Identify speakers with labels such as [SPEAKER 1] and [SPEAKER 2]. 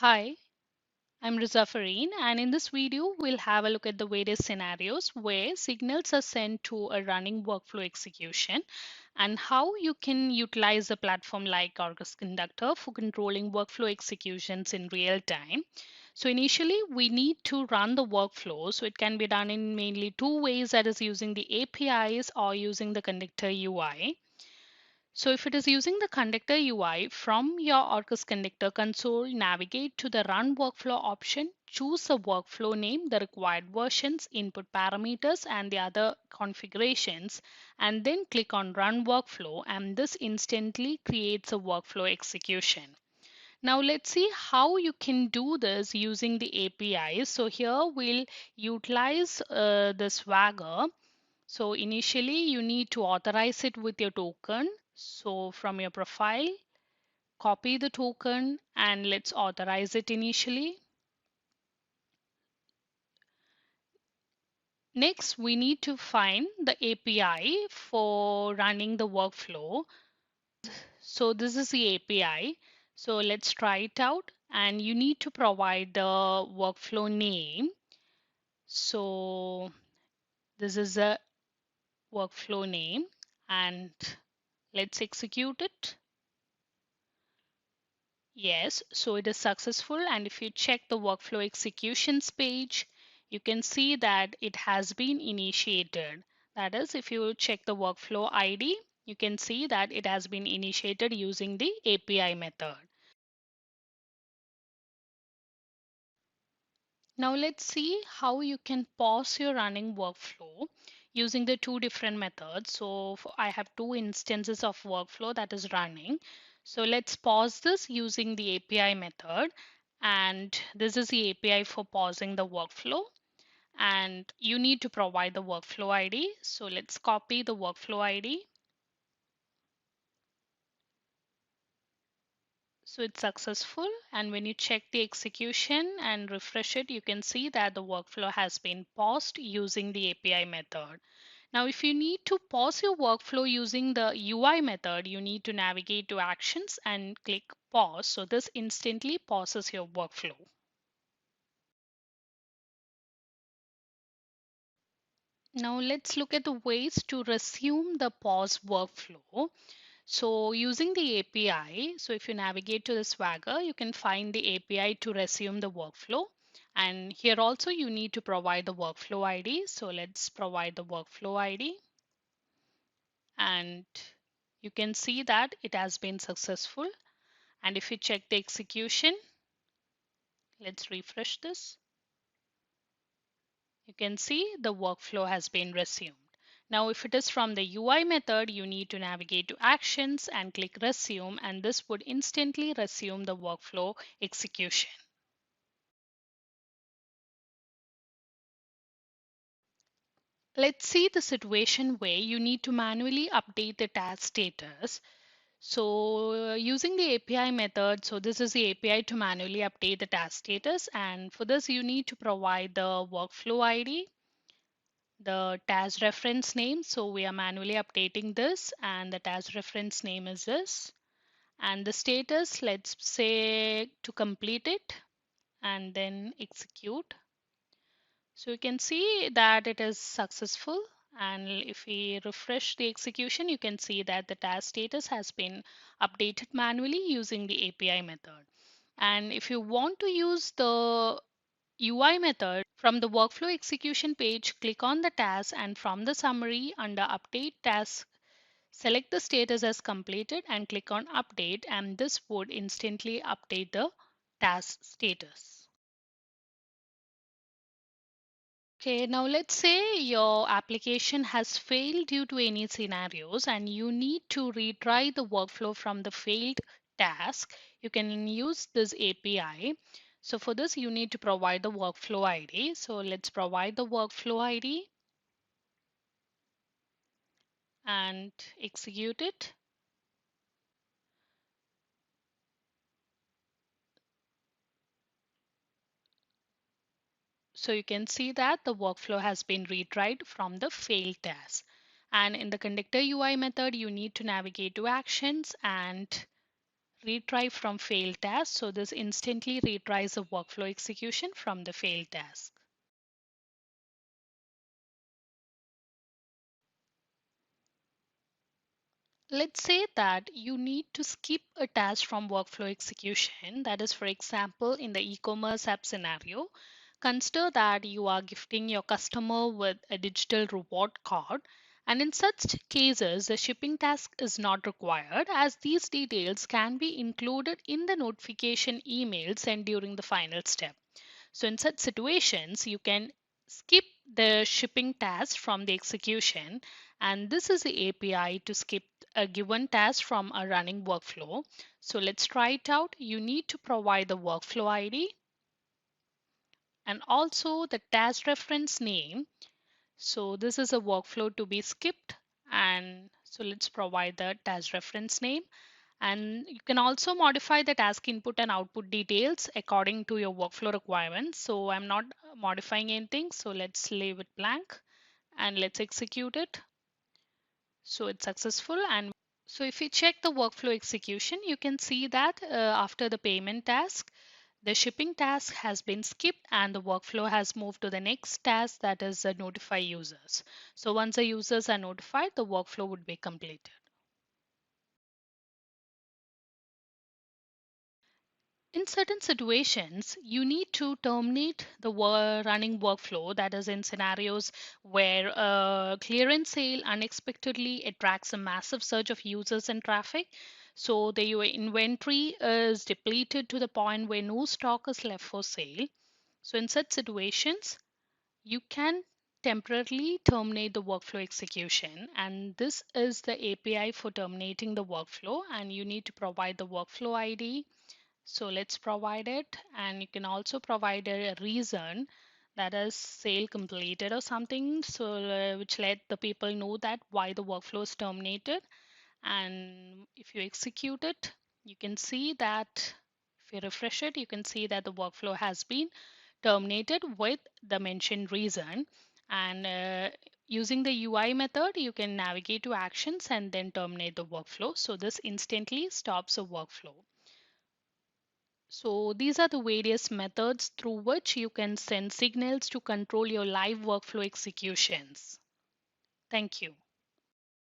[SPEAKER 1] Hi, I'm Rizafareen, and in this video, we'll have a look at the various scenarios where signals are sent to a running workflow execution and how you can utilize a platform like Orkes Conductor for controlling workflow executions in real time. So initially, we need to run the workflow. So it can be done in mainly two ways, that is using the APIs or using the Conductor UI. So if it is using the Conductor UI, from your Orkes Conductor console, navigate to the Run Workflow option, choose the workflow name, the required versions, input parameters, and the other configurations, and then click on Run Workflow, and this instantly creates a workflow execution. Now let's see how you can do this using the APIs. So here we'll utilize the Swagger. So initially you need to authorize it with your token. So from your profile, copy the token and let's authorize it initially. Next, we need to find the API for running the workflow. So this is the API. So let's try it out, and you need to provide the workflow name. So this is a workflow name, and let's execute it. Yes, so it is successful, and if you check the workflow executions page, you can see that it has been initiated. That is, if you check the workflow ID, you can see that it has been initiated using the API method. Now let's see how you can pause your running workflow using the two different methods. So I have two instances of workflow that is running. So let's pause this using the API method. And this is the API for pausing the workflow. And you need to provide the workflow ID. So let's copy the workflow ID. So it's successful, and when you check the execution and refresh it, you can see that the workflow has been paused using the API method. Now, if you need to pause your workflow using the UI method, you need to navigate to Actions and click Pause. So this instantly pauses your workflow. Now let's look at the ways to resume the pause workflow. So using the API, so if you navigate to the Swagger, you can find the API to resume the workflow. And here also you need to provide the workflow ID. So let's provide the workflow ID. And you can see that it has been successful. And if you check the execution, let's refresh this. You can see the workflow has been resumed. Now, if it is from the UI method, you need to navigate to Actions and click Resume, and this would instantly resume the workflow execution. Let's see the situation where you need to manually update the task status. So using the API method, so this is the API to manually update the task status, and for this you need to provide the workflow ID, the task reference name. So we are manually updating this, and the task reference name is this. And the status, let's say to complete it and then execute. So you can see that it is successful. And if we refresh the execution, you can see that the task status has been updated manually using the API method. And if you want to use the UI method, from the workflow execution page, click on the task, and from the summary under update task, select the status as completed and click on update, and this would instantly update the task status. Okay, now let's say your application has failed due to any scenarios and you need to retry the workflow from the failed task. You can use this API. So for this, you need to provide the workflow ID. So let's provide the workflow ID and execute it. So you can see that the workflow has been retried from the failed task. And in the conductor UI method, you need to navigate to Actions and retry from failed task. So this instantly retries the workflow execution from the failed task. Let's say that you need to skip a task from workflow execution. That is, for example, in the e-commerce app scenario, consider that you are gifting your customer with a digital reward card. And in such cases, the shipping task is not required as these details can be included in the notification email sent during the final step. So in such situations, you can skip the shipping task from the execution. And this is the API to skip a given task from a running workflow. So let's try it out. You need to provide the workflow ID and also the task reference name. So this is a workflow to be skipped. And so let's provide the task reference name. And you can also modify the task input and output details according to your workflow requirements. So I'm not modifying anything. So let's leave it blank and let's execute it. So it's successful. And so if you check the workflow execution, you can see that after the payment task, the shipping task has been skipped and the workflow has moved to the next task, that is notify users. So once the users are notified, the workflow would be completed. In certain situations, you need to terminate the running workflow, that is, in scenarios where a clearance sale unexpectedly attracts a massive surge of users and traffic. So, your inventory is depleted to the point where no stock is left for sale. So, in such situations, you can temporarily terminate the workflow execution. And this is the API for terminating the workflow. And you need to provide the workflow ID. So let's provide it, and you can also provide a reason, that is sale completed or something, so which let the people know that why the workflow is terminated. And if you execute it, you can see that if you refresh it, you can see that the workflow has been terminated with the mentioned reason. And using the UI method, you can navigate to actions and then terminate the workflow. So this instantly stops a workflow. So these are the various methods through which you can send signals to control your live workflow executions. Thank you.